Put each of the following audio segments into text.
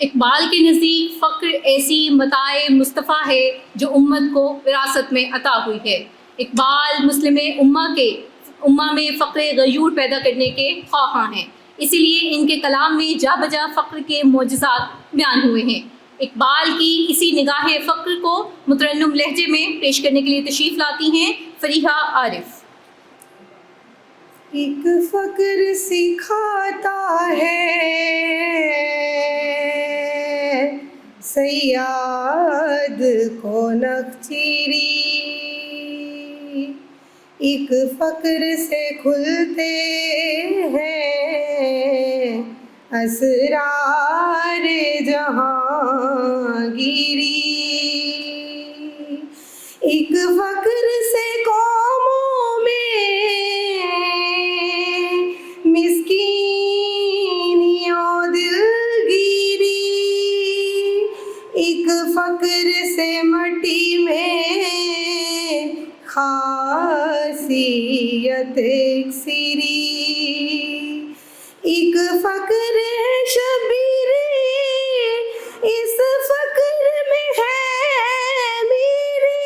इकबाल के नज़दीक फ़क्र ऐसी मताए मुस्तफ़ा है जो उम्मत को विरासत में अता हुई है। इकबाल मुस्लिम उम्मा में फ़क्र गयूर पैदा करने के ख्वाहां हैं, इसीलिए इनके कलाम में जा बजा फ़क्र के मोजज़ात बयान हुए हैं। इकबाल की इसी निगाह फ़क्र को मुतरन्नुम लहजे में पेश करने के लिए तशरीफ़ लाती हैं फरीहा आरिफ। एक फ़क्र सिखाता है सैयद को नखचीरी, एक फ़क्र से खुलते हैं असरार जहांगीरी, एक फ़क्र से कौमों में मिस्कीनियों दिलगीरी, एक फ़क्र से मट्टी में खासियत इक्सिरी, एक फ़क्र है शबीरे, इस फ़क्र में है मेरे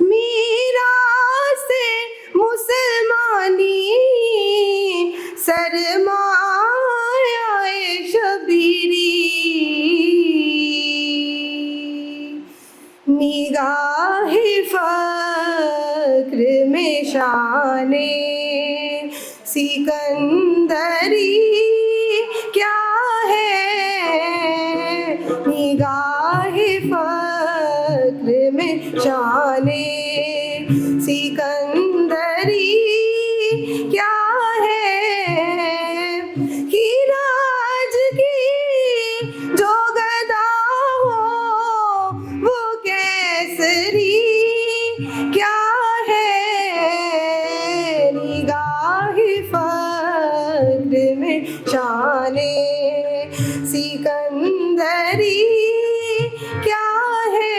मीरासे मुसलमानी, सरमाया शबीरी, निगाहे फ़क्र में शाने सिकंदरी क्या है, निगाहे फ़क्र में शाने सिकंदरी क्या है, हिराज की जो गदा हो वो केसरी क्या है, निगाहे फ़क्र में शाने सिकंदरी क्या है।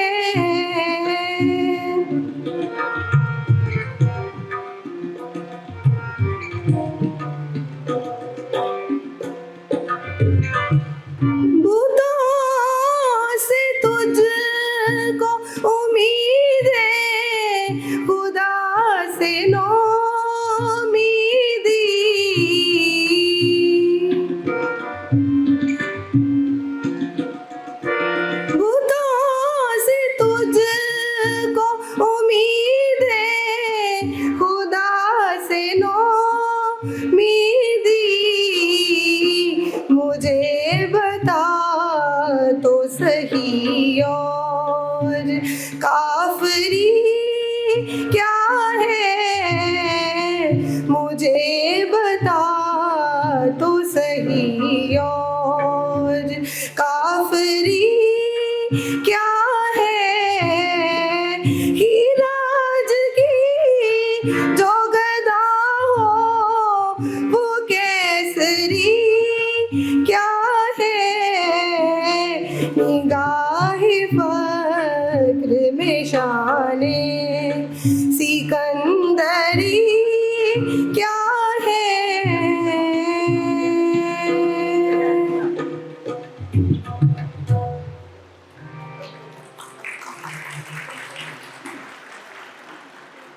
बुतों से तुझको उम्मीद है, खुदा से नौमीदी, बुतों से तुझको उम्मीद है, खुदा से नौमीदी, मुझे बता तो सही और काफरी क्या है, मुझे बता तो सही और काफरी क्या है, हिराज की जो गदा हो वो केसरी क्या है, निगाहे फ़क्र में शाने सिकंदरी क्या